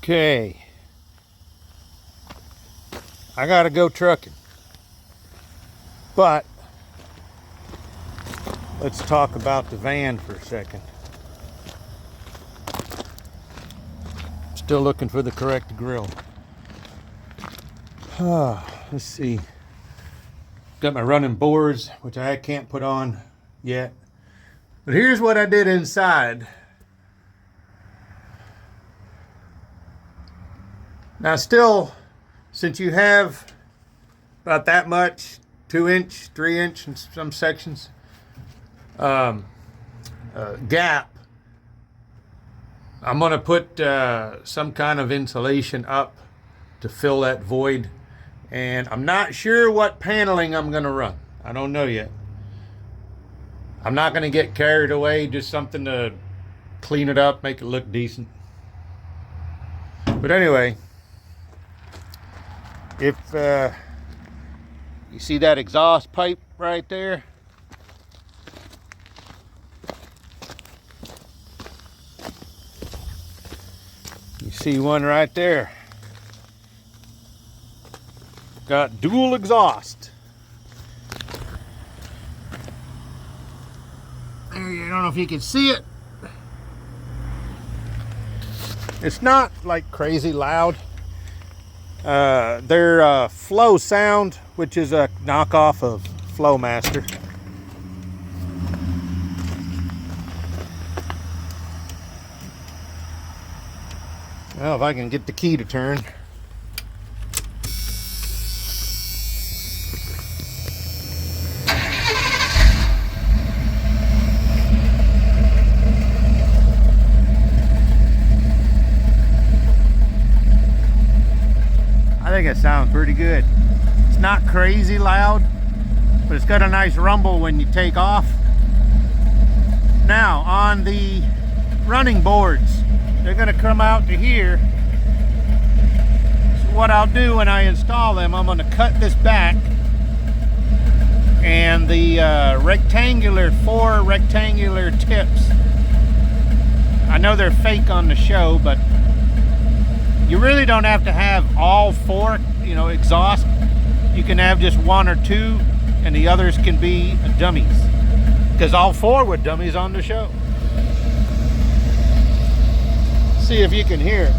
Okay, I gotta go trucking, but let's talk about the van for a second. Still looking for the correct grill. Let's see. Got my running boards, which I can't put on yet. But here's what I did inside. Now still, since you have about that much 2-inch, 3-inch in some sections gap, I'm gonna put some kind of insulation up to fill that void, and I'm not sure what paneling I'm gonna run. I don't know yet. I'm not gonna get carried away, just something to clean it up, make it look decent. But anyway, if you see that exhaust pipe right there, you see one right there, got dual exhaust. There, I don't know if you can see it. It's not like crazy loud. They're Flow Sound, which is a knockoff of Flowmaster. Well, if I can get the key to turn. I think it sounds pretty good. It's not crazy loud, but it's got a nice rumble when you take off. Now, on the running boards, they're going to come out to here. So what I'll do when I install them, I'm going to cut this back, and the four rectangular tips, I know they're fake on the show, but you really don't have to have all four, exhaust. You can have just one or two, and the others can be dummies, because all four were dummies on the show. See if you can hear it.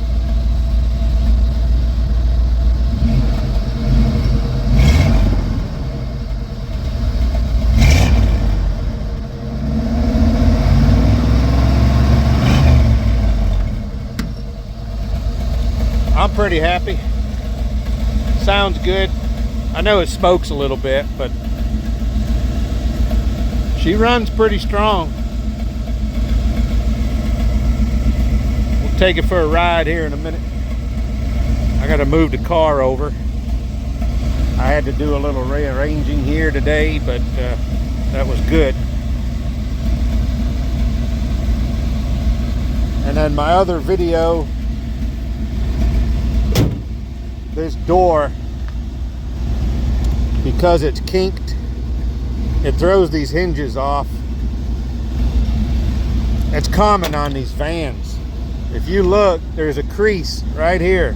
I'm pretty happy. Sounds good. I know it smokes a little bit, but she runs pretty strong. We'll take it for a ride here in a minute. I gotta move the car over. I had to do a little rearranging here today, but that was good. And then my other video, this door, because it's kinked, it throws these hinges off. It's common on these vans. If you look, there's a crease right here.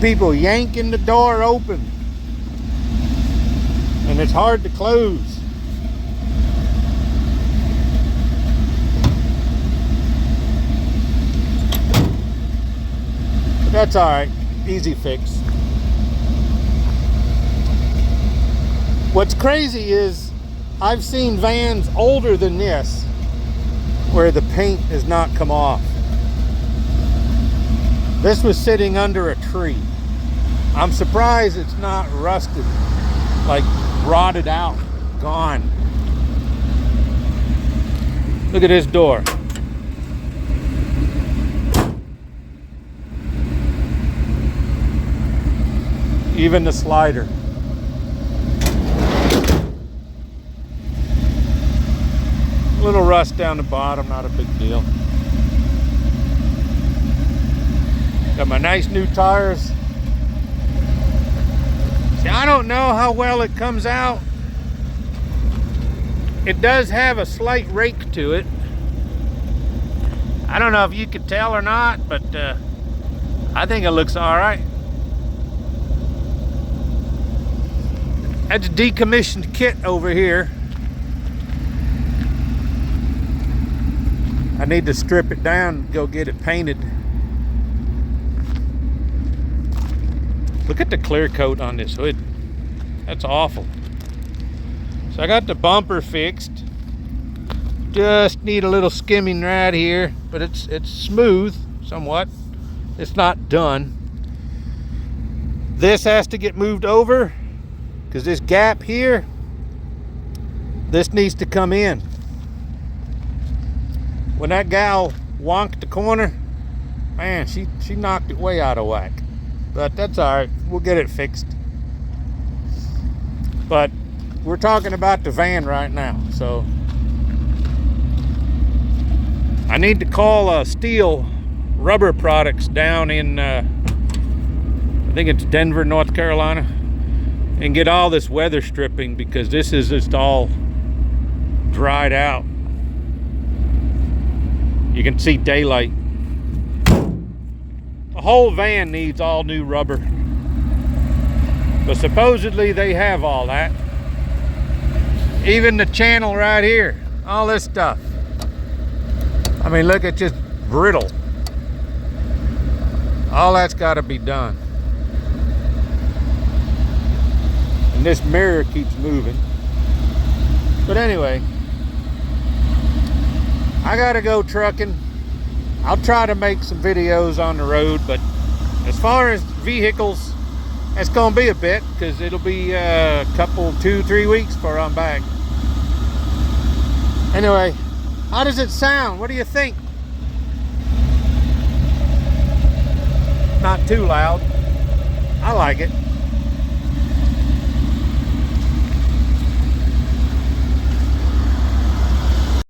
People yanking the door open, and it's hard to close. But that's all right. Easy fix. What's crazy is I've seen vans older than this where the paint has not come off. This was sitting under a tree. I'm surprised it's not rusted, like rotted out, gone. Look at this door. Even the slider. A little rust down the bottom, not a big deal. Got my nice new tires. See, I don't know how well it comes out. It does have a slight rake to it. I don't know if you could tell or not, but I think it looks all right. That's a decommissioned kit over here. I need to strip it down and go get it painted. Look at the clear coat on this hood. That's awful. So I got the bumper fixed. Just need a little skimming right here, but it's smooth somewhat. It's not done. This has to get moved over because this gap here, this needs to come in. When that gal wonked the corner, man, she knocked it way out of whack. But that's all right. We'll get it fixed. But we're talking about the van right now, so I need to call Steel Rubber Products down in I think it's Denver, North Carolina, and get all this weather stripping, because this is just all dried out. You can see daylight. The whole van needs all new rubber, but supposedly they have all that. Even the channel right here, all this stuff. I mean, look, it's just brittle. All that's got to be done. And this mirror keeps moving. But anyway, I gotta go trucking. I'll try to make some videos on the road, but as far as vehicles, it's gonna be a bit, because it'll be a couple, 2-3 weeks before I'm back. Anyway, how does it sound? What do you think? Not too loud. I like it.